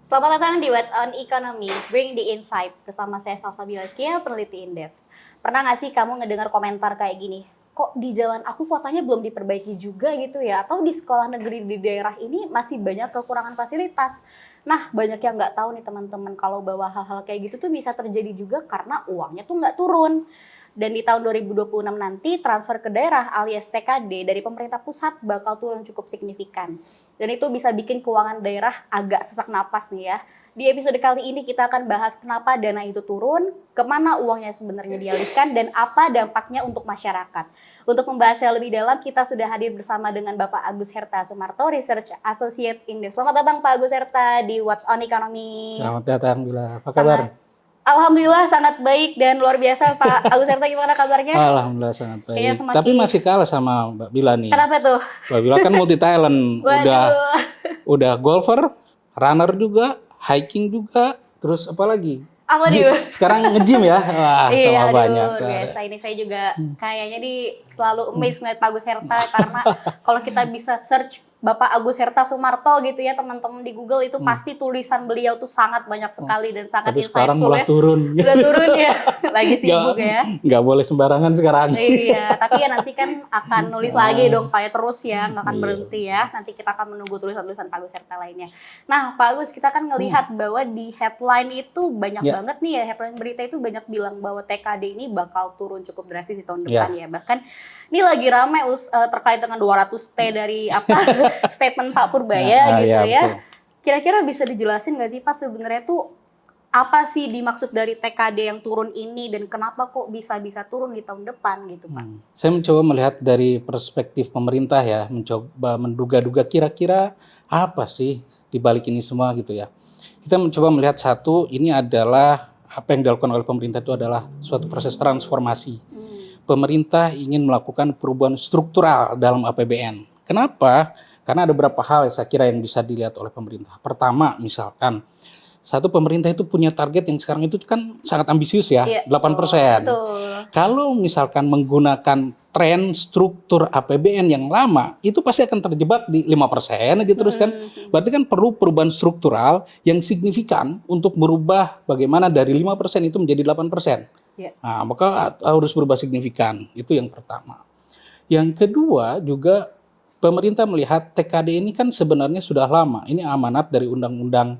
Selamat datang di What's on Economy, Bring the Insight. Bersama saya Salsa Bilaskia, peneliti Indef. Pernah nggak sih kamu ngedengar komentar kayak gini? Kok di jalan aku kotanya belum diperbaiki juga gitu ya? Atau di sekolah negeri di daerah ini masih banyak kekurangan fasilitas? Nah, banyak yang nggak tahu nih teman-teman kalau bahwa hal-hal kayak gitu tuh bisa terjadi juga karena uangnya tuh nggak turun. Dan di tahun 2026 nanti transfer ke daerah alias TKD dari pemerintah pusat bakal turun cukup signifikan. Dan itu bisa bikin keuangan daerah agak sesak napas nih ya. Di episode kali ini kita akan bahas kenapa dana itu turun, kemana uangnya sebenarnya dialihkan, dan apa dampaknya untuk masyarakat. Untuk membahasnya lebih dalam, kita sudah hadir bersama dengan Bapak Agus Herta Sumarto, Research Associate Indef. Selamat datang Pak Agus Herta di What's on Economy. Selamat datang, Bila. Apa kabar? Alhamdulillah sangat baik dan luar biasa. Pak Agus Herta, gimana kabarnya? Alhamdulillah sangat baik. Semakin... Tapi masih kalah sama Mbak Bila nih. Kenapa tuh? Mbak Bila kan multi talent, udah golfer, runner juga, hiking juga, terus apa lagi? Apa nih? Sekarang nge-gym ya? Wah, iya, banyak. Luar biasa. Ini saya juga kayaknya selalu amazed ngeliat Pak Agus Herta karena kalau kita bisa search Bapak Agus Herta Sumarto gitu ya teman-teman di Google itu pasti tulisan beliau tuh sangat banyak sekali dan sangat tapi insightful sekarang malah ya. turun. Udah turun ya, lagi sibuk ya. Nggak boleh sembarangan sekarang. Iya, tapi ya nanti kan akan nulis lagi dong Pak ya terus ya, nggak akan berhenti ya. Nanti kita akan menunggu tulisan-tulisan Pak Agus Herta lainnya. Nah Pak Agus, kita kan ngelihat bahwa di headline itu banyak banget nih ya, headline berita itu banyak bilang bahwa TKD ini bakal turun cukup drastis di tahun depan ya. Bahkan ini lagi ramai terkait dengan 200T dari statement Pak Purbaya gitu ya. Kira-kira bisa dijelasin nggak sih Pak sebenarnya tuh apa sih dimaksud dari TKD yang turun ini dan kenapa kok bisa turun di tahun depan gitu Pak? Saya mencoba melihat dari perspektif pemerintah ya, mencoba menduga-duga kira-kira apa sih di balik ini semua gitu ya. Kita mencoba melihat satu, ini adalah apa yang dilakukan oleh pemerintah itu adalah suatu proses transformasi. Pemerintah ingin melakukan perubahan struktural dalam APBN. Kenapa? Karena ada beberapa hal saya kira yang bisa dilihat oleh pemerintah. Pertama, misalkan satu pemerintah itu punya target yang sekarang itu kan sangat ambisius ya, 8%. Betul. Kalau misalkan menggunakan tren struktur APBN yang lama, itu pasti akan terjebak di 5% aja terus kan. Berarti kan perlu perubahan struktural yang signifikan untuk merubah bagaimana dari 5% itu menjadi 8%. Nah, maka harus berubah signifikan. Itu yang pertama. Yang kedua juga pemerintah melihat TKD ini kan sebenarnya sudah lama. Ini amanat dari undang-undang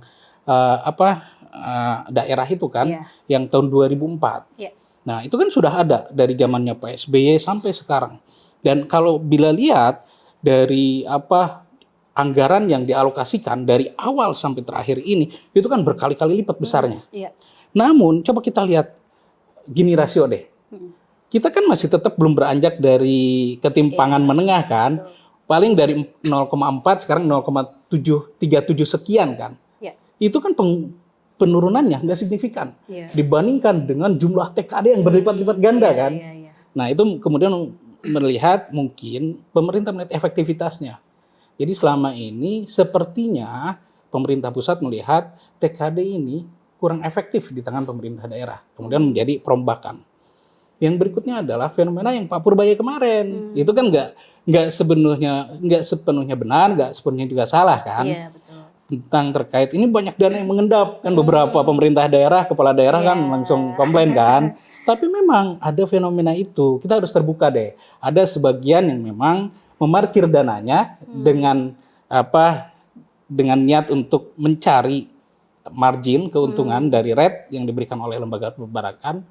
daerah itu kan, yang tahun 2004. Nah, itu kan sudah ada dari zamannya Pak SBY sampai sekarang. Dan kalau bila lihat dari anggaran yang dialokasikan dari awal sampai terakhir ini, itu kan berkali-kali lipat besarnya. Namun, coba kita lihat gini rasio deh. Kita kan masih tetap belum beranjak dari ketimpangan menengah kan. Paling dari 0,4 sekarang 0,737 sekian kan. Itu kan penurunannya nggak signifikan dibandingkan dengan jumlah TKD yang berlipat-lipat ganda kan. Nah itu kemudian melihat mungkin pemerintah melihat efektivitasnya. Jadi selama ini sepertinya pemerintah pusat melihat TKD ini kurang efektif di tangan pemerintah daerah. Kemudian menjadi perombakan. Yang berikutnya adalah fenomena yang Pak Purbaya kemarin. Itu kan nggak sepenuhnya benar, nggak sepenuhnya juga salah kan. Betul. Tentang terkait ini banyak dana yang mengendap kan, beberapa pemerintah daerah, kepala daerah kan langsung komplain kan. Tapi memang ada fenomena itu, kita harus terbuka deh. Ada sebagian yang memang memarkir dananya dengan niat untuk mencari margin keuntungan dari rate yang diberikan oleh lembaga perbankan.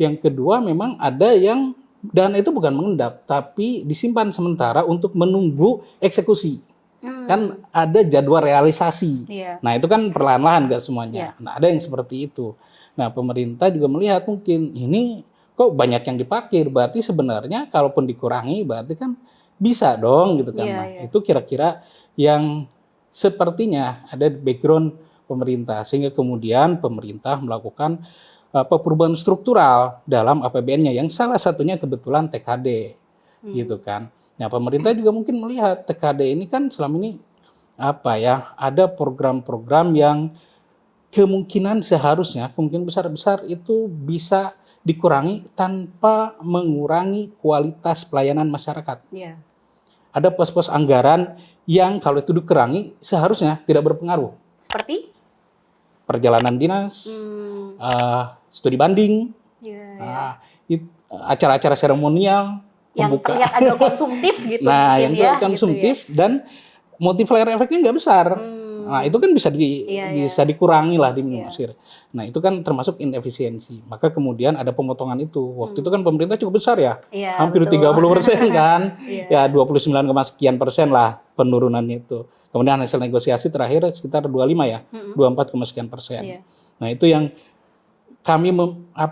Yang kedua memang ada yang dana itu bukan mengendap, tapi disimpan sementara untuk menunggu eksekusi. Kan ada jadwal realisasi. Nah itu kan perlahan-lahan gak semuanya. Nah ada yang seperti itu. Nah pemerintah juga melihat mungkin ini kok banyak yang diparkir. Berarti sebenarnya kalaupun dikurangi berarti kan bisa dong gitu kan. Nah itu kira-kira yang sepertinya ada background pemerintah. Sehingga kemudian pemerintah melakukan perubahan struktural dalam APBN-nya yang salah satunya kebetulan TKD gitu kan. Nah, pemerintah juga mungkin melihat TKD ini kan selama ini ada program-program yang kemungkinan besar-besar itu bisa dikurangi tanpa mengurangi kualitas pelayanan masyarakat. Ada pos-pos anggaran yang kalau itu dikurangi seharusnya tidak berpengaruh. Seperti? perjalanan dinas, studi banding, acara-acara seremonial, yang terlihat agak konsumtif gitu. Nah, mungkin yang konsumtif gitu ya. dan multiplier efeknya nggak besar. Nah, itu kan bisa bisa dikurangi lah, diminimalisir. Nah, itu kan termasuk inefisiensi. Maka kemudian ada pemotongan itu. Waktu itu kan pemerintah cukup besar ya. Hampir 30% kan. Ya 29, sekian persen lah penurunannya itu. Kemudian hasil negosiasi terakhir sekitar 25 ya. 24, sekian persen. Nah, itu yang kami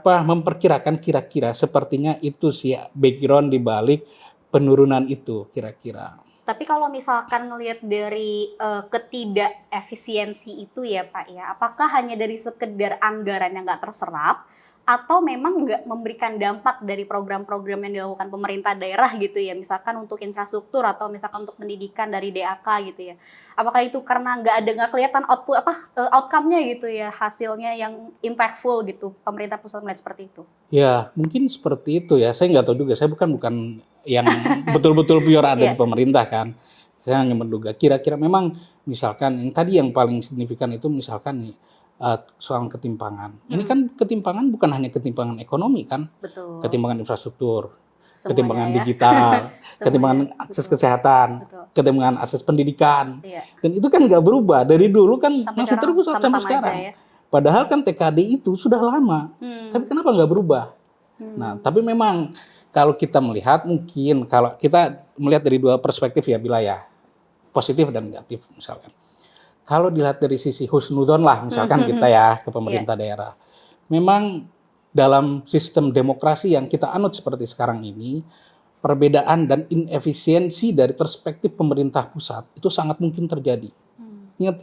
memperkirakan kira-kira sepertinya itu sih background di balik penurunan itu kira-kira. Tapi kalau misalkan ngelihat dari ketidakefisiensi itu ya Pak ya, apakah hanya dari sekedar anggaran yang nggak terserap, atau memang nggak memberikan dampak dari program-program yang dilakukan pemerintah daerah gitu ya, misalkan untuk infrastruktur atau misalkan untuk pendidikan dari DAK gitu ya. Apakah itu karena nggak kelihatan outcome-nya gitu ya, hasilnya yang impactful gitu, pemerintah pusat melihat seperti itu? Ya mungkin seperti itu ya, saya nggak tahu juga, saya bukan yang betul-betul pure ada di pemerintah kan. Saya hanya menduga kira-kira memang misalkan yang tadi yang paling signifikan itu misalkan nih soal ketimpangan. Ini kan ketimpangan bukan hanya ketimpangan ekonomi kan, ketimpangan infrastruktur, ketimpangan digital, ketimpangan akses kesehatan, ketimpangan akses pendidikan, dan itu kan nggak berubah dari dulu kan, masih terus sampai sekarang. Padahal kan TKD itu sudah lama, tapi kenapa nggak berubah? Nah, tapi memang kalau kita melihat, mungkin kalau kita melihat dari dua perspektif ya, Bila ya, positif dan negatif misalkan. Kalau dilihat dari sisi husnuzon lah misalkan kita ya ke pemerintah daerah. Memang dalam sistem demokrasi yang kita anut seperti sekarang ini, perbedaan dan inefisiensi dari perspektif pemerintah pusat itu sangat mungkin terjadi. Ingat,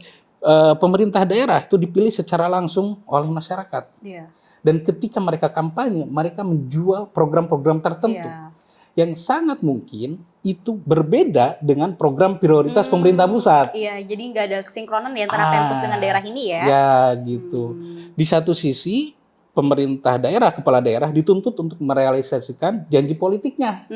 pemerintah daerah itu dipilih secara langsung oleh masyarakat. Dan ketika mereka kampanye, mereka menjual program-program tertentu yang sangat mungkin itu berbeda dengan program prioritas pemerintah pusat. Iya, jadi nggak ada kesinkronan ya antara Pemkus dengan daerah ini ya. Ya, gitu. Di satu sisi, pemerintah daerah, kepala daerah dituntut untuk merealisasikan janji politiknya.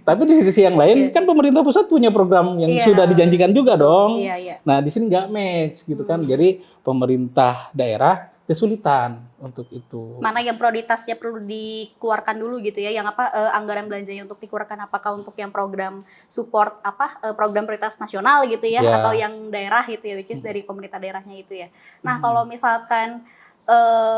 Tapi di sisi yang lain, kan pemerintah pusat punya program yang sudah dijanjikan juga dong. Nah, di sini nggak match gitu kan. Jadi pemerintah daerah kesulitan untuk itu. Mana yang prioritasnya perlu dikeluarkan dulu gitu ya, yang anggaran belanjanya untuk dikeluarkan, apakah untuk yang program support program prioritas nasional gitu ya, atau yang daerah gitu ya, which is dari pemerintah daerahnya itu ya. Nah, kalau misalkan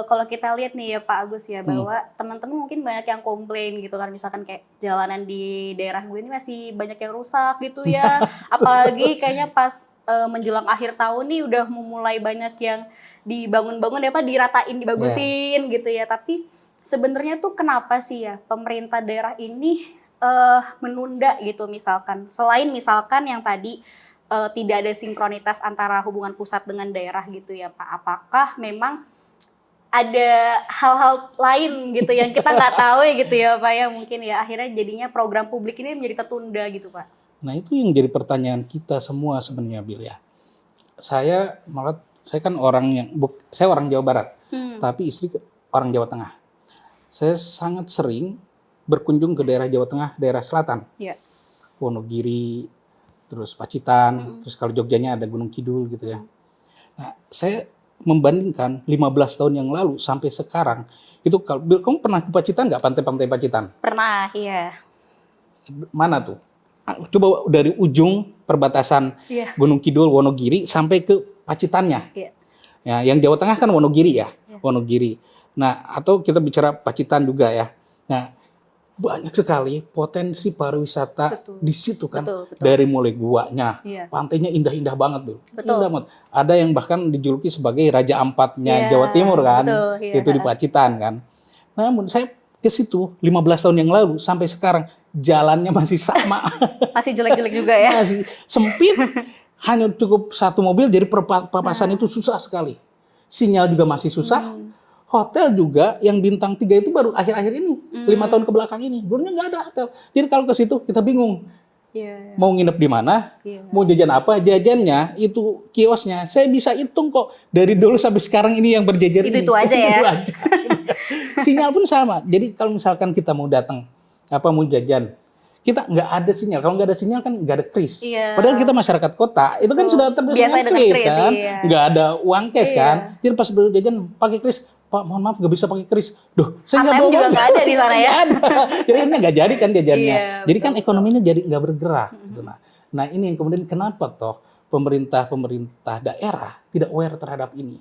kalau kita lihat nih ya Pak Agus ya, bahwa teman-teman mungkin banyak yang komplain gitu kan, misalkan kayak jalanan di daerah gue ini masih banyak yang rusak gitu ya, apalagi kayaknya pas menjelang akhir tahun nih udah memulai banyak yang dibangun-bangun ya Pak, diratain, dibagusin gitu ya. Tapi sebenarnya tuh kenapa sih ya pemerintah daerah ini menunda gitu, misalkan selain misalkan yang tadi tidak ada sinkronitas antara hubungan pusat dengan daerah gitu ya Pak, apakah memang ada hal-hal lain gitu yang kita nggak tahu ya gitu ya Pak ya, mungkin ya akhirnya jadinya program publik ini menjadi tertunda gitu Pak? Nah, itu yang jadi pertanyaan kita semua sebenarnya, Bil ya. Saya kan saya orang Jawa Barat, tapi istri orang Jawa Tengah. Saya sangat sering berkunjung ke daerah Jawa Tengah, daerah selatan, Wonogiri, terus Pacitan, terus kalau Jogjanya ada Gunung Kidul gitu ya. Nah, saya membandingkan 15 tahun yang lalu sampai sekarang, itu kamu pernah ke Pacitan nggak, pantai-pantai Pacitan? Pernah, iya. Mana tuh? Coba dari ujung perbatasan Gunung Kidul, Wonogiri sampai ke Pacitannya. Ya, yang Jawa Tengah kan Wonogiri ya, Wonogiri. Nah, atau kita bicara Pacitan juga ya. Nah, banyak sekali potensi pariwisata di situ kan. Dari mulai guanya, pantainya indah-indah banget tuh. Indah banget. Ada yang bahkan dijuluki sebagai Raja Ampatnya Jawa Timur kan. Itu di Pacitan kan. Namun saya ke situ 15 tahun yang lalu sampai sekarang jalannya masih sama. Masih jelek-jelek juga ya. Masih sempit. Hanya cukup satu mobil, jadi papasan itu susah sekali. Sinyal juga masih susah. Hotel juga yang bintang 3 itu baru akhir-akhir ini, 5 tahun ke belakang ini. Dulunya nggak ada hotel. Jadi kalau ke situ kita bingung. Mau nginep di mana, mau jajan apa, jajannya itu kiosnya. Saya bisa hitung kok dari dulu sampai sekarang ini yang berjejer itu aja ya. Itu aja. Sinyal pun sama. Jadi kalau misalkan kita mau datang, mau jajan kita nggak ada sinyal. Kalau nggak ada sinyal kan nggak ada kris. Iya. Padahal kita masyarakat kota, itu kan sudah terbiasa Biasa dengan dengan kris kris, kan. iya. Nggak ada uang cash Iya. kan. Jadi pas berjajan pakai kris, Pak mohon maaf nggak bisa pakai kris. Duh, saya nggak ATM bawa juga uang. nggak ada di sana ya. Nggak ada. Jadi ini nggak jadi kan jajannya. Iya, Jadi kan betul, ekonominya jadi nggak bergerak. Gitu. Nah ini yang kemudian kenapa toh pemerintah daerah tidak aware terhadap ini.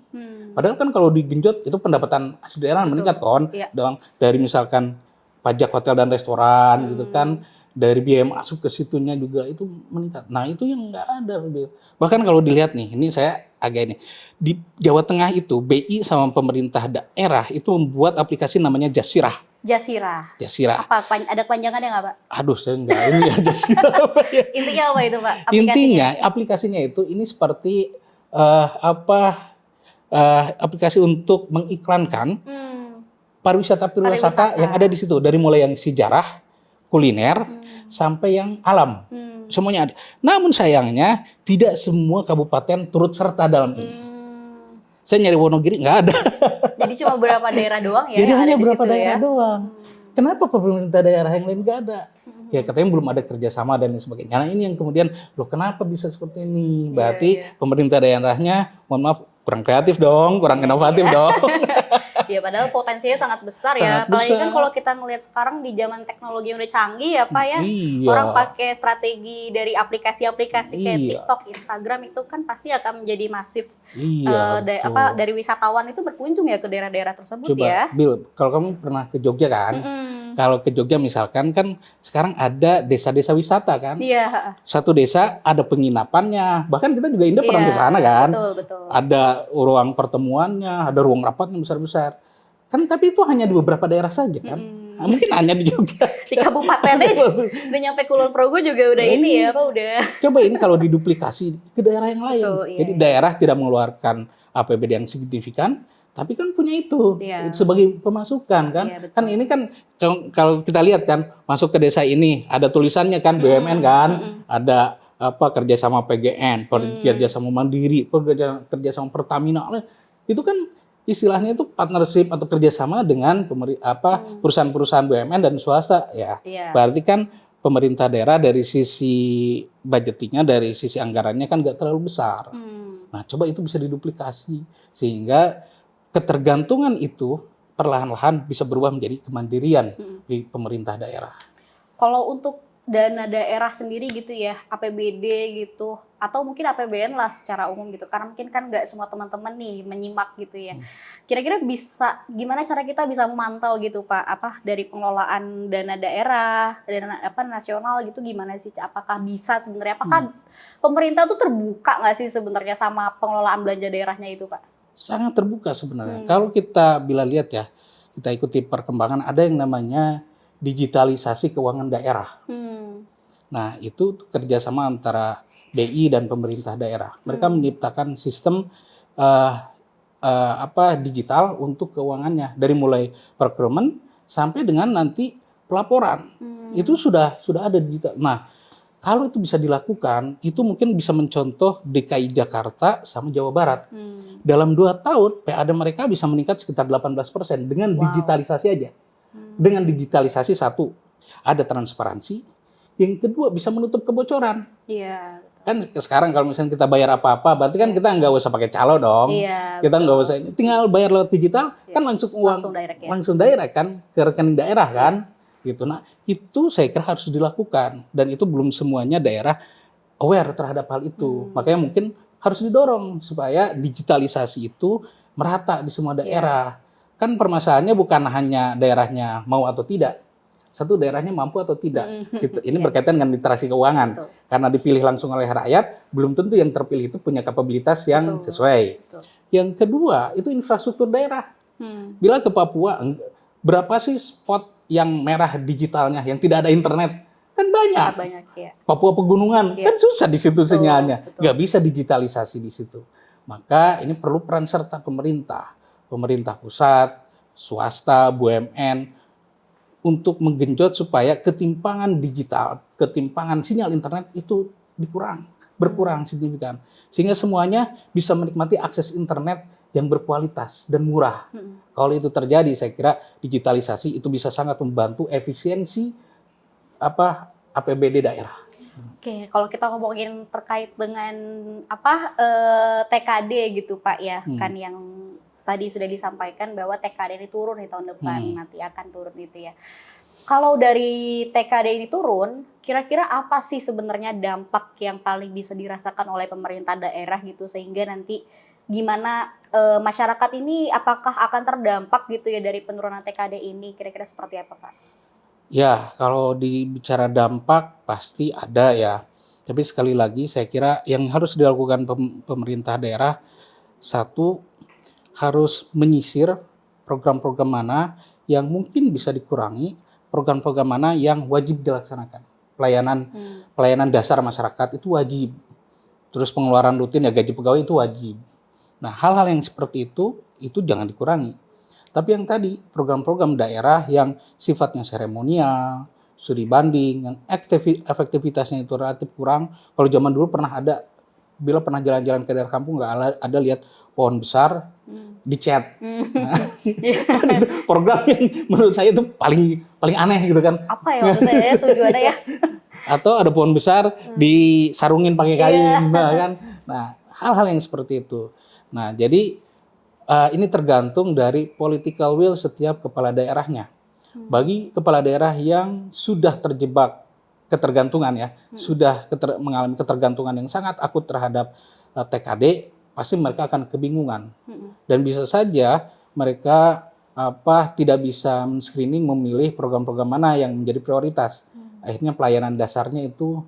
Padahal kan kalau digenjot itu pendapatan asli daerah meningkat kan. Iya. Dari misalkan pajak hotel dan restoran gitu kan, dari biaya masuk ke situnya juga itu meningkat. Nah itu yang nggak ada. Bahkan kalau dilihat nih, ini saya agak ini di Jawa Tengah itu BI sama pemerintah daerah itu membuat aplikasi namanya Jasirah. Jasirah. Jasirah. Apa ada kepanjangannya nggak, Pak? Aduh saya nggak ini ya Jasirah apa ya. Intinya apa itu, Pak? Intinya aplikasinya itu ini seperti aplikasi untuk mengiklankan pariwisata yang ada di situ, dari mulai yang sejarah, kuliner, sampai yang alam, semuanya ada. Namun sayangnya tidak semua kabupaten turut serta dalam ini. Saya nyari Wonogiri nggak ada. Jadi cuma beberapa daerah doang ya Jadi yang hanya ada di beberapa situ daerah ya. doang. Kenapa pemerintah daerah yang lain nggak ada? Ya katanya belum ada kerjasama dan lain sebagainya. Nah ini yang kemudian, loh kenapa bisa seperti ini? Berarti pemerintah daerahnya, mohon maaf, kurang kreatif dong, kurang inovatif dong. Ya padahal potensinya sangat besar ya. Sangat Apalagi kan besar. kalau kita ngelihat sekarang di zaman teknologi yang udah canggih ya Pak ya. Iya. Orang pakai strategi dari aplikasi-aplikasi kayak Iya. TikTok, Instagram itu kan pasti akan menjadi masif. Iya. Betul. Dari wisatawan itu berkunjung ya ke daerah-daerah tersebut Coba, ya. Bill, kalau kamu pernah ke Jogja kan? Kalau ke Jogja misalkan kan sekarang ada desa-desa wisata kan? Iya. Satu desa ada penginapannya, bahkan kita juga Indah pernah Iya, ke sana kan? Betul, betul. Ada ruang pertemuannya, ada ruang rapatnya besar-besar. Kan tapi itu hanya di beberapa daerah saja kan? Nah, mungkin hanya di Jogja. Di kabupatennya udah nyampe Kulon Progo juga udah ini ya Pak, udah. Coba ini kalau diduplikasi ke daerah yang lain. Betul, iya, Jadi daerah tidak mengeluarkan APBD yang signifikan, tapi kan punya itu Iya. sebagai pemasukan kan. Iya, betul. Kan ini kan kalau kita lihat kan, masuk ke desa ini ada tulisannya kan BUMN kan, ada apa kerjasama PGN, kerjasama Mandiri, kerjasama Pertamina, itu kan istilahnya itu partnership atau kerjasama dengan perusahaan-perusahaan BUMN dan swasta ya. Iya. Berarti kan pemerintah daerah dari sisi budgetingnya, dari sisi anggarannya kan nggak terlalu besar. Nah coba itu bisa diduplikasi sehingga ketergantungan itu perlahan-lahan bisa berubah menjadi kemandirian di pemerintah daerah. Kalau untuk dana daerah sendiri gitu ya, APBD gitu, atau mungkin APBN lah secara umum gitu, karena mungkin kan nggak semua teman-teman nih menyimak gitu ya. Kira-kira bisa, gimana cara kita bisa memantau gitu Pak, dari pengelolaan dana daerah, dana nasional gitu, gimana sih? Apakah bisa sebenarnya, apakah pemerintah tuh terbuka nggak sih sebenarnya sama pengelolaan belanja daerahnya itu Pak? Sangat terbuka sebenarnya. Kalau kita bila lihat ya, kita ikuti perkembangan, ada yang namanya digitalisasi keuangan daerah. Nah, itu kerjasama antara BI dan pemerintah daerah. Mereka menciptakan sistem digital untuk keuangannya, dari mulai procurement sampai dengan nanti pelaporan. Itu sudah ada digital. Nah, kalau itu bisa dilakukan, itu mungkin bisa mencontoh DKI Jakarta sama Jawa Barat. Dalam 2 tahun, PAD mereka bisa meningkat sekitar 18% dengan digitalisasi aja. Dengan digitalisasi, satu, ada transparansi. Yang kedua, bisa menutup kebocoran. Iya. Kan sekarang kalau misalnya kita bayar apa-apa, berarti kan kita nggak usah pakai calo dong. Iya, Kita nggak usah, tinggal bayar lewat digital, kan langsung uang. Langsung direct ya. Kan, ke rekening daerah kan. Gitu. Nah, itu saya kira harus dilakukan. Dan itu belum semuanya daerah aware terhadap hal itu. Makanya mungkin harus didorong supaya digitalisasi itu merata di semua daerah. Kan permasalahannya bukan hanya daerahnya mau atau tidak. Satu, daerahnya mampu atau tidak. Ini berkaitan dengan literasi keuangan. Betul. Karena dipilih langsung oleh rakyat, belum tentu yang terpilih itu punya kapabilitas yang sesuai. Betul. Yang kedua, itu infrastruktur daerah. Bila ke Papua, berapa sih spot yang merah digitalnya, yang tidak ada internet? Kan banyak. Sangat banyak, ya. Papua pegunungan, kan susah di situ sinyalnya. Betul. Nggak bisa digitalisasi di situ. Maka ini perlu peran serta pemerintah pusat, swasta, BUMN, untuk menggenjot supaya ketimpangan digital, ketimpangan sinyal internet itu berkurang signifikan. Sehingga semuanya bisa menikmati akses internet yang berkualitas dan murah. Kalau itu terjadi, saya kira digitalisasi itu bisa sangat membantu efisiensi APBD daerah. Oke, kalau kita ngomongin terkait dengan TKD gitu Pak ya, kan yang tadi sudah disampaikan bahwa TKD ini turun di tahun depan, nanti akan turun gitu ya. Kalau dari TKD ini turun, kira-kira apa sih sebenarnya dampak yang paling bisa dirasakan oleh pemerintah daerah gitu sehingga nanti gimana masyarakat ini apakah akan terdampak gitu ya dari penurunan TKD ini? Kira-kira seperti apa Pak? Ya, kalau dibicara dampak pasti ada ya. Tapi sekali lagi saya kira yang harus dilakukan pemerintah daerah, satu, harus menyisir program-program mana yang mungkin bisa dikurangi, program-program mana yang wajib dilaksanakan. Pelayanan dasar masyarakat itu wajib. Terus pengeluaran rutin ya gaji pegawai itu wajib. Nah, hal-hal yang seperti itu jangan dikurangi. Tapi yang tadi, program-program daerah yang sifatnya seremonial, studi banding, yang efektivitasnya itu relatif kurang. Kalau zaman dulu bila pernah jalan-jalan ke daerah kampung, nggak ada lihat pohon besar, dicat. Nah, itu program yang menurut saya itu paling aneh gitu kan. Apa ya maksudnya ya tujuannya ya? Atau ada pohon besar disarungin pakai kain, kan. Nah, hal-hal yang seperti itu. Nah, jadi ini tergantung dari political will setiap kepala daerahnya. Bagi kepala daerah yang sudah terjebak ketergantungan ya, sudah mengalami ketergantungan yang sangat akut terhadap TKD, pasti mereka akan kebingungan. Dan bisa saja mereka tidak bisa men-screening memilih program-program mana yang menjadi prioritas. Akhirnya pelayanan dasarnya itu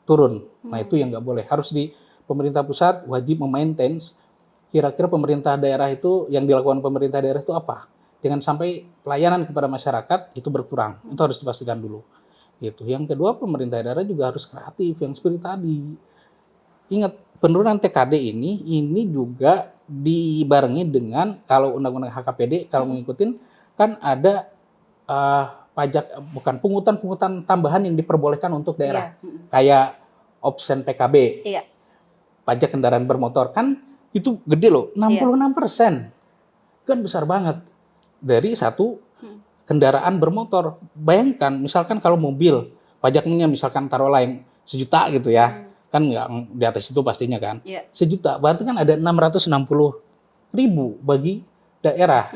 turun. Nah, itu yang nggak boleh. Harus di pemerintah pusat wajib memaintain kira-kira pemerintah daerah itu, yang dilakukan pemerintah daerah itu apa? Jangan sampai pelayanan kepada masyarakat itu berkurang. Itu harus dipastikan dulu. Gitu. Yang kedua, pemerintah daerah juga harus kreatif, yang seperti tadi. Ingat, penurunan TKD ini juga dibarengi dengan, kalau undang-undang HKPD, kalau mengikutin, kan ada pungutan tambahan yang diperbolehkan untuk daerah. Kayak option PKB, pajak kendaraan bermotor, kan itu gede loh, 66%. Kan besar banget. Dari satu kendaraan bermotor. Bayangkan, misalkan kalau mobil, pajaknya misalkan taruhlah yang 1 juta gitu ya. Kan nggak di atas itu pastinya kan. 1 juta, berarti kan ada 660.000 bagi daerah.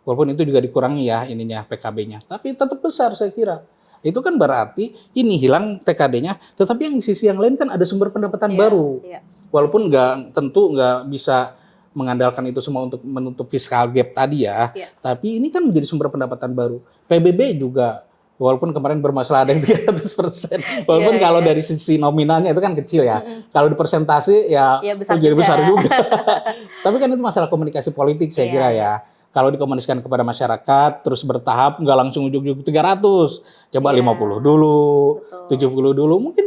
Walaupun itu juga dikurangi ya ininya PKB-nya. Tapi tetap besar saya kira. Itu kan berarti ini hilang TKD-nya, tetapi yang di sisi yang lain kan ada sumber pendapatan baru. Walaupun tentu nggak bisa mengandalkan itu semua untuk menutup fiscal gap tadi ya. Tapi ini kan menjadi sumber pendapatan baru. PBB juga, walaupun kemarin bermasalah ada yang 300%. Walaupun kalau dari sisi nominalnya itu kan kecil ya. Kalau di persentase ya jadi besar juga. Tapi kan itu masalah komunikasi politik saya kira ya. Kalau dikomunikasikan kepada masyarakat, terus bertahap, nggak langsung ujug-ujug 300. Coba 50 dulu, 70 dulu, mungkin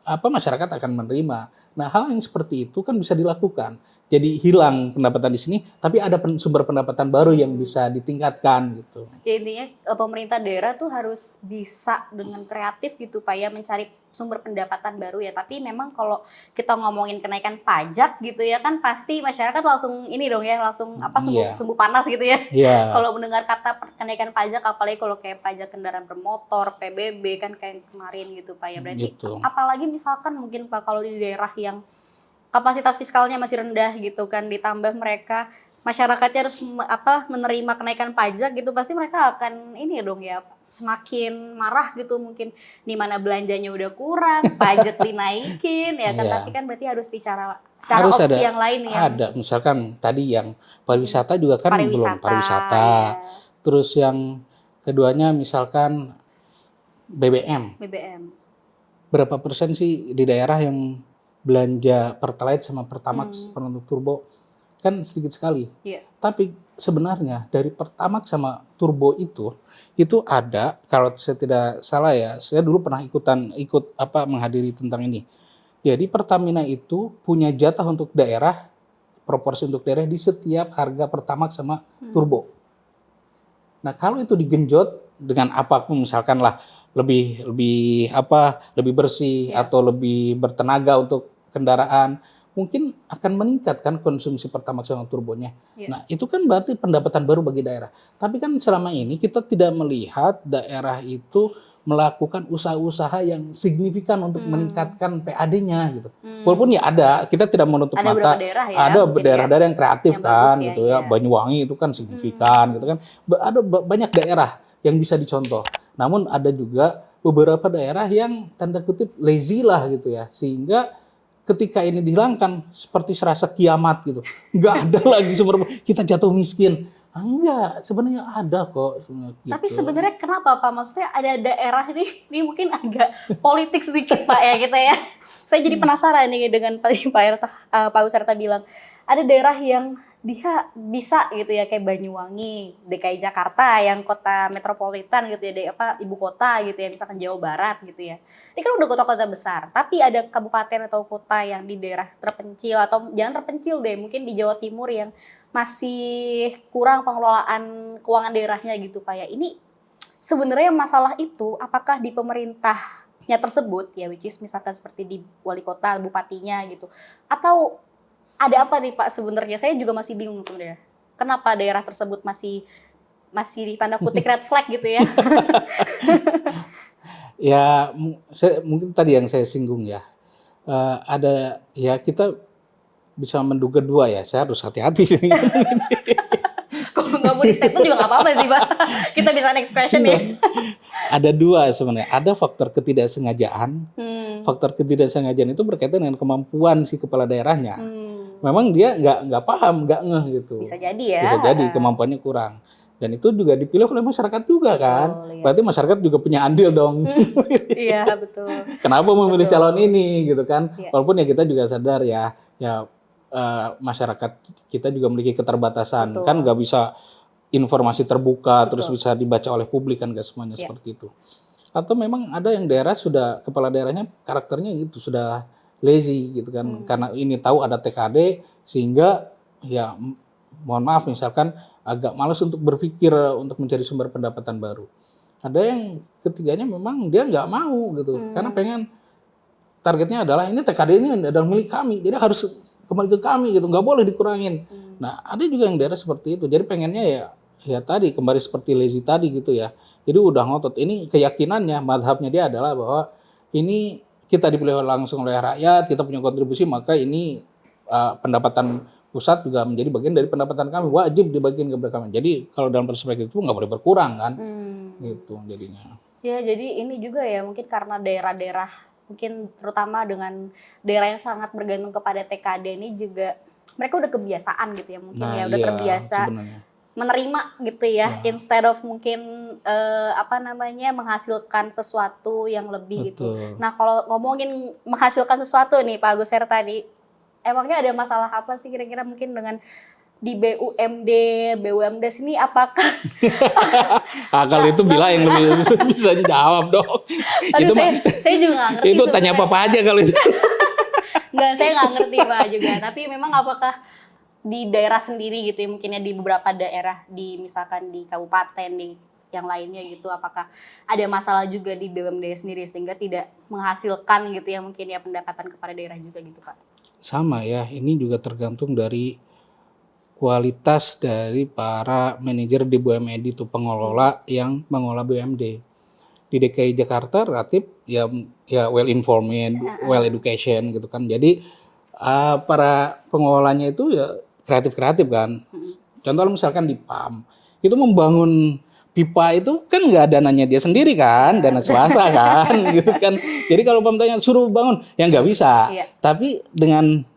masyarakat akan menerima. Nah, hal yang seperti itu kan bisa dilakukan. Jadi hilang pendapatan di sini, tapi ada sumber pendapatan baru yang bisa ditingkatkan gitu. Ya, intinya pemerintah daerah tuh harus bisa dengan kreatif gitu Pak ya mencari sumber pendapatan baru ya. Tapi memang kalau kita ngomongin kenaikan pajak gitu ya kan pasti masyarakat langsung ini dong ya, langsung sumbu panas gitu ya. Kalau mendengar kata kenaikan pajak, apalagi kalau kayak pajak kendaraan bermotor, PBB kan kayak kemarin gitu Pak ya. Berarti apalagi misalkan mungkin Pak kalau di daerah yang kapasitas fiskalnya masih rendah gitu kan, ditambah mereka masyarakatnya harus menerima kenaikan pajak gitu, pasti mereka akan ini dong ya semakin marah gitu, mungkin di mana belanjanya udah kurang, pajak dinaikin ya kan. Tapi kan berarti harus bicara harus opsi yang lain ya. Ada misalkan tadi yang pariwisata juga kan belum pariwisata. Terus yang keduanya misalkan BBM. Berapa persen sih di daerah yang belanja Pertalite sama Pertamax penutup turbo? Kan sedikit sekali. Tapi sebenarnya dari Pertamax sama turbo itu ada, kalau saya tidak salah ya, saya dulu pernah menghadiri tentang ini. Jadi Pertamina itu punya jatah untuk daerah, proporsi untuk daerah di setiap harga Pertamax sama turbo. Nah, kalau itu digenjot dengan apapun, misalkan lah lebih bersih atau lebih bertenaga untuk kendaraan, mungkin akan meningkatkan konsumsi Pertamax sama turbonya. Nah, itu kan berarti pendapatan baru bagi daerah. Tapi kan selama ini kita tidak melihat daerah itu melakukan usaha-usaha yang signifikan untuk meningkatkan PAD-nya gitu. Walaupun ya ada, kita tidak menutup Ada mata. beberapa daerah ya, Ada mungkin daerah-daerah yang kreatif yang kan bagus ya, gitu ya. iya. Banyuwangi itu kan signifikan gitu kan. Ada banyak daerah yang bisa dicontoh. Namun ada juga beberapa daerah yang tanda kutip lazy lah gitu ya. Sehingga ketika ini dihilangkan seperti serasa kiamat gitu. Nggak ada lagi sumber, kita jatuh miskin. Enggak, sebenarnya ada kok. Gitu. Tapi sebenarnya kenapa Pak? Maksudnya ada daerah ini mungkin agak politik sedikit Pak ya kita ya. Saya jadi penasaran nih dengan Pak Userta bilang ada daerah yang dia bisa gitu ya kayak Banyuwangi, DKI Jakarta yang kota metropolitan gitu ya, ibu kota gitu ya, misalkan Jawa Barat gitu ya. Ini kan udah kota-kota besar, tapi ada kabupaten atau kota yang di daerah terpencil atau jangan terpencil deh, mungkin di Jawa Timur yang masih kurang pengelolaan keuangan daerahnya gitu Pak ya. Ini sebenarnya masalah itu apakah di pemerintahnya tersebut ya, which is misalkan seperti di wali kota, bupatinya gitu, atau ada apa nih Pak sebenarnya? Saya juga masih bingung sebenarnya. Kenapa daerah tersebut masih di tanda kutip red flag gitu ya? Ya, mungkin tadi yang saya singgung ya. Ada ya kita bisa menduga dua ya. Saya harus hati-hati sih. Kalau nggak mau di statement juga nggak apa-apa sih Pak. Kita bisa next question ya. Ada dua sebenarnya. Ada faktor ketidaksengajaan. Faktor ketidaksengajaan itu berkaitan dengan kemampuan si kepala daerahnya. Memang dia nggak paham, nggak ngeh gitu. Bisa jadi ya. Bisa jadi kemampuannya kurang. Dan itu juga dipilih oleh masyarakat juga kan. Iya. Berarti masyarakat juga punya andil dong. Iya betul. Kenapa memilih calon ini gitu kan? Iya. Walaupun ya kita juga sadar ya masyarakat kita juga memiliki keterbatasan. Betul. Kan nggak bisa informasi terbuka Betul. terus bisa dibaca oleh publik kan, nggak semuanya Iya. seperti itu. Atau memang ada yang daerah sudah kepala daerahnya karakternya gitu sudah lazy gitu kan, karena ini tahu ada TKD sehingga ya mohon maaf misalkan agak malas untuk berpikir untuk mencari sumber pendapatan baru. Ada yang ketiganya memang dia nggak mau gitu karena pengen targetnya adalah ini TKD ini adalah milik kami, jadi harus kembali ke kami gitu, nggak boleh dikurangin. Nah ada juga yang daerah seperti itu, jadi pengennya ya tadi kembali seperti lazy tadi gitu ya. Jadi udah ngotot, ini keyakinannya, madhabnya dia adalah bahwa ini kita dipilih langsung oleh rakyat, kita punya kontribusi, maka ini pendapatan pusat juga menjadi bagian dari pendapatan kami, wajib dibagikan kepada kami. Jadi kalau dalam perspektif itu nggak boleh berkurang kan, gitu jadinya. Ya jadi ini juga ya mungkin karena daerah-daerah, mungkin terutama dengan daerah yang sangat bergantung kepada TKD ini juga mereka udah kebiasaan gitu ya mungkin ya udah terbiasa sebenarnya menerima gitu ya, instead of mungkin menghasilkan sesuatu yang lebih. Betul. Gitu. Nah kalau ngomongin menghasilkan sesuatu nih Pak Agus Herta tadi, emangnya ada masalah apa sih kira-kira mungkin dengan di BUMD sini apakah? Kalau itu Bila yang lebih bisa dijawab dong. Aduh, saya juga nggak ngerti. Itu tanya Papa aja kalau itu. Nggak, saya nggak ngerti Pak juga. Tapi memang apakah di daerah sendiri gitu ya, mungkinnya di beberapa daerah, misalkan di kabupaten, di yang lainnya gitu, apakah ada masalah juga di BUMD sendiri sehingga tidak menghasilkan gitu ya mungkin ya pendapatan kepada daerah juga gitu Pak? Sama ya, ini juga tergantung dari kualitas dari para manajer di BUMD itu, pengelola yang mengelola BUMD. Di DKI Jakarta relatif ya well informed, well education gitu kan. Jadi para pengelolanya itu ya kreatif kan. Contoh misalkan di PAM, itu membangun pipa itu kan nggak dananya dia sendiri kan, dana swasta kan, gitu kan. Jadi kalau PAM tanya suruh bangun, ya nggak bisa. Tapi dengan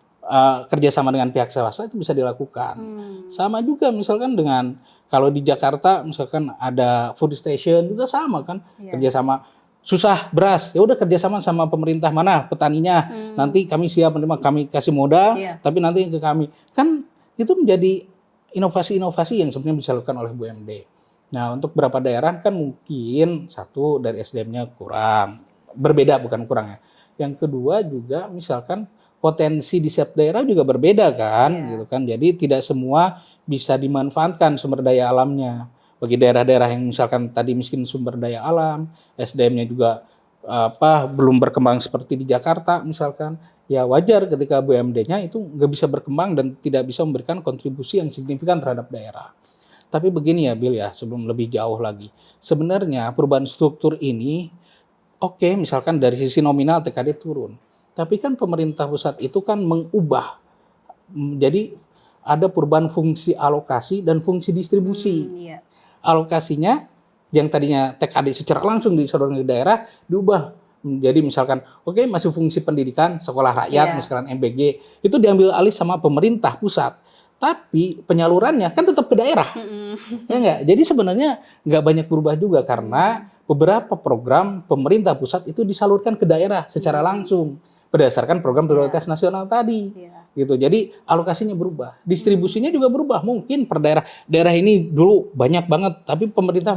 kerjasama dengan pihak swasta itu bisa dilakukan. Sama juga misalkan dengan kalau di Jakarta misalkan ada food station juga sama kan, kerjasama. Susah beras, ya udah kerjasama sama pemerintah mana petaninya, nanti kami siap menerima, kami kasih modal, tapi nanti ke kami. Kan itu menjadi inovasi-inovasi yang sebenarnya bisa dilakukan oleh BUMD. Nah untuk beberapa daerah kan mungkin satu dari SDM-nya kurang, berbeda bukan kurang ya. Yang kedua juga misalkan potensi di setiap daerah juga berbeda kan, gitu kan. Jadi tidak semua bisa dimanfaatkan sumber daya alamnya. Bagi daerah-daerah yang misalkan tadi miskin sumber daya alam, SDM-nya juga belum berkembang seperti di Jakarta misalkan, ya wajar ketika BUMD-nya itu nggak bisa berkembang dan tidak bisa memberikan kontribusi yang signifikan terhadap daerah. Tapi begini ya Bill ya, sebelum lebih jauh lagi. Sebenarnya perubahan struktur ini oke, misalkan dari sisi nominal TKD turun. Tapi kan pemerintah pusat itu kan mengubah. Jadi ada perubahan fungsi alokasi dan fungsi distribusi. Iya. Alokasinya yang tadinya TKD secara langsung disalurkan ke daerah diubah menjadi misalkan oke, masih fungsi pendidikan, sekolah rakyat, misalkan MBG, itu diambil alih sama pemerintah pusat. Tapi penyalurannya kan tetap ke daerah. Ya enggak? Jadi sebenarnya nggak banyak berubah juga karena beberapa program pemerintah pusat itu disalurkan ke daerah secara langsung berdasarkan program prioritas nasional tadi. Gitu. Jadi alokasinya berubah, distribusinya juga berubah. Mungkin per daerah, daerah ini dulu banyak banget, tapi pemerintah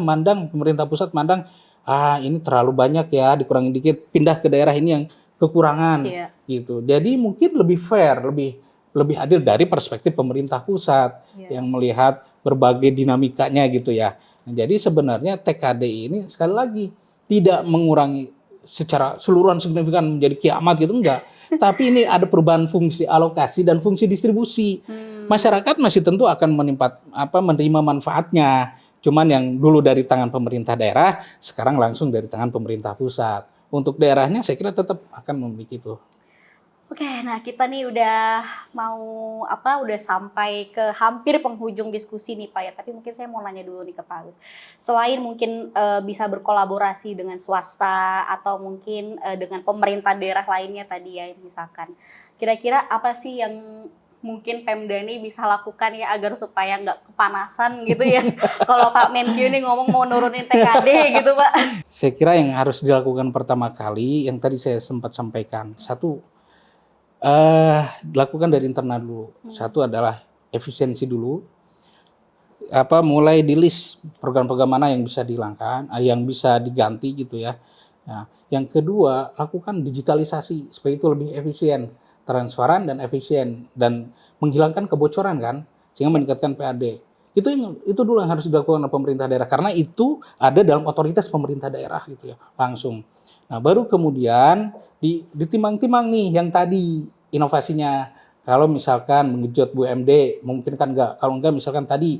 pusat mandang ini terlalu banyak ya, dikurangin dikit, pindah ke daerah ini yang kekurangan. Gitu. Jadi mungkin lebih fair, lebih adil dari perspektif pemerintah pusat yang melihat berbagai dinamikanya gitu ya. Nah, jadi sebenarnya TKD ini sekali lagi tidak mengurangi secara seluruhan signifikan menjadi kiamat gitu, enggak. Tapi ini ada perubahan fungsi alokasi dan fungsi distribusi. Masyarakat masih tentu akan menerima manfaatnya. Cuman yang dulu dari tangan pemerintah daerah, sekarang langsung dari tangan pemerintah pusat. Untuk daerahnya saya kira tetap akan memiliki itu. Oke, nah kita nih udah udah sampai ke hampir penghujung diskusi nih Pak ya. Tapi mungkin saya mau nanya dulu nih ke Pak Agus. Selain mungkin bisa berkolaborasi dengan swasta atau mungkin dengan pemerintah daerah lainnya tadi ya misalkan. Kira-kira apa sih yang mungkin Pemda ini bisa lakukan ya agar supaya nggak kepanasan gitu ya. Kalau Pak Menkyu ini ngomong mau nurunin TKD gitu Pak. Saya kira yang harus dilakukan pertama kali yang tadi saya sempat sampaikan. Satu, dilakukan dari internal dulu. Satu adalah efisiensi dulu. Mulai di list program-program mana yang bisa dihilangkan, yang bisa diganti gitu ya. Nah, yang kedua, lakukan digitalisasi supaya itu lebih efisien, transparan dan efisien dan menghilangkan kebocoran kan, sehingga meningkatkan PAD. Itu dulu yang harus dilakukan oleh pemerintah daerah karena itu ada dalam otoritas pemerintah daerah gitu ya, langsung. Nah, baru kemudian ditimbang-timbang nih yang tadi inovasinya. Kalau misalkan menggenjot BUMD, mungkin kan enggak. Kalau enggak misalkan tadi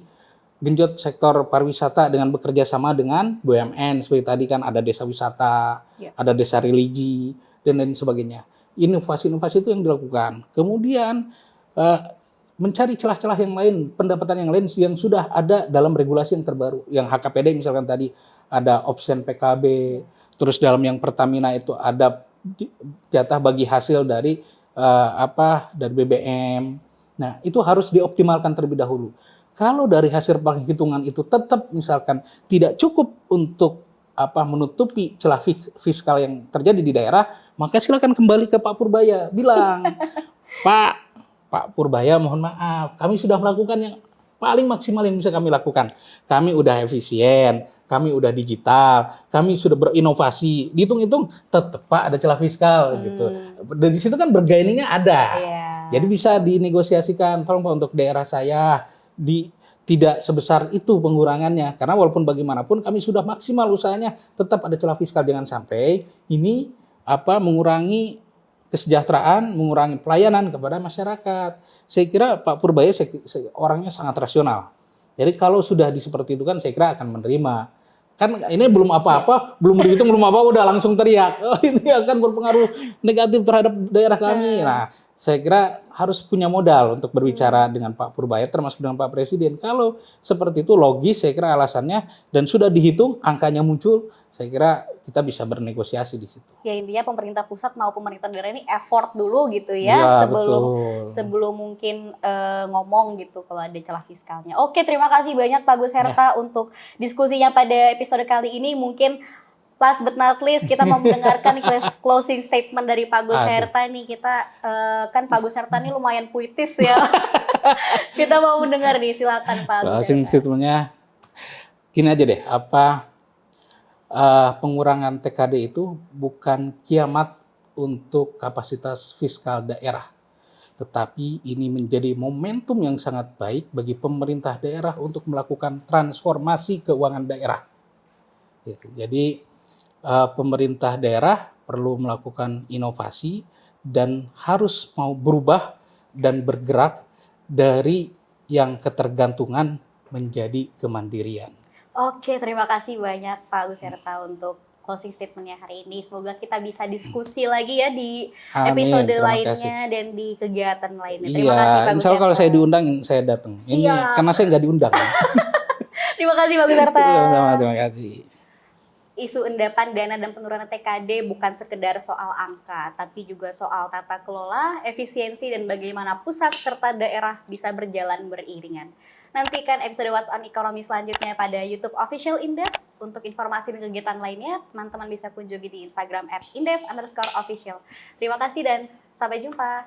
genjot sektor pariwisata dengan bekerja sama dengan BUMN seperti tadi kan ada desa wisata, ada desa religi dan lain sebagainya. Inovasi-inovasi itu yang dilakukan. Kemudian mencari celah-celah yang lain, pendapatan yang lain yang sudah ada dalam regulasi yang terbaru. Yang HKPD misalkan tadi ada option PKB, terus dalam yang Pertamina itu ada jatah bagi hasil dari dari BBM. Nah, itu harus dioptimalkan terlebih dahulu. Kalau dari hasil penghitungan itu tetap misalkan tidak cukup untuk menutupi celah fiskal yang terjadi di daerah, maka silakan kembali ke Pak Purbaya, bilang, Pak Purbaya mohon maaf, kami sudah melakukan yang paling maksimal yang bisa kami lakukan. Kami udah efisien, kami udah digital, kami sudah berinovasi. Dihitung-hitung tetap Pak ada celah fiskal gitu. Dan di situ kan bergainingnya ada. Jadi bisa dinegosiasikan, tolong Pak untuk daerah saya tidak sebesar itu pengurangannya. Karena walaupun bagaimanapun kami sudah maksimal usahanya, tetap ada celah fiskal. Jangan sampai ini mengurangi kesejahteraan, mengurangi pelayanan kepada masyarakat. Saya kira Pak Purbaya orangnya sangat rasional. Jadi kalau sudah seperti itu kan saya kira akan menerima. Kan ini belum apa-apa, belum dihitung, belum apa udah langsung teriak. Oh, ini akan berpengaruh negatif terhadap daerah kami. Nah, saya kira harus punya modal untuk berbicara dengan Pak Purbaya termasuk dengan Pak Presiden. Kalau seperti itu logis saya kira alasannya dan sudah dihitung angkanya muncul, saya kira kita bisa bernegosiasi di situ. Ya intinya pemerintah pusat maupun pemerintah daerah ini effort dulu gitu ya, sebelum mungkin ngomong gitu kalau ada celah fiskalnya. Oke, terima kasih banyak Pak Gus Herta untuk diskusinya pada episode kali ini. Mungkin last but not least kita mau mendengarkan closing statement dari Pak Gus Herta nih. Kita kan Pak Gus Herta nih lumayan puitis ya. Kita mau mendengar nih, silakan Pak Gus Herta. Closing statementnya gini aja deh, pengurangan TKD itu bukan kiamat untuk kapasitas fiskal daerah. Tetapi ini menjadi momentum yang sangat baik bagi pemerintah daerah untuk melakukan transformasi keuangan daerah. Jadi pemerintah daerah perlu melakukan inovasi dan harus mau berubah dan bergerak dari yang ketergantungan menjadi kemandirian. Oke, terima kasih banyak Pak Guserta untuk closing statement-nya hari ini. Semoga kita bisa diskusi lagi ya di episode Terima lainnya kasih. dan di kegiatan lainnya. Iya, Terima kasih Pak insya Allah kalau Guserta. saya diundang, saya datang. Ini Siap. karena saya nggak diundang. Terima kasih Pak Guserta. Sama-sama, terima kasih. Isu endapan dana dan penurunan TKD bukan sekedar soal angka, tapi juga soal tata kelola, efisiensi, dan bagaimana pusat serta daerah bisa berjalan beriringan. Nantikan episode What's on Economy selanjutnya pada YouTube Official Indef. Untuk informasi dan kegiatan lainnya, teman-teman bisa kunjungi di Instagram @indef_official. Terima kasih dan sampai jumpa.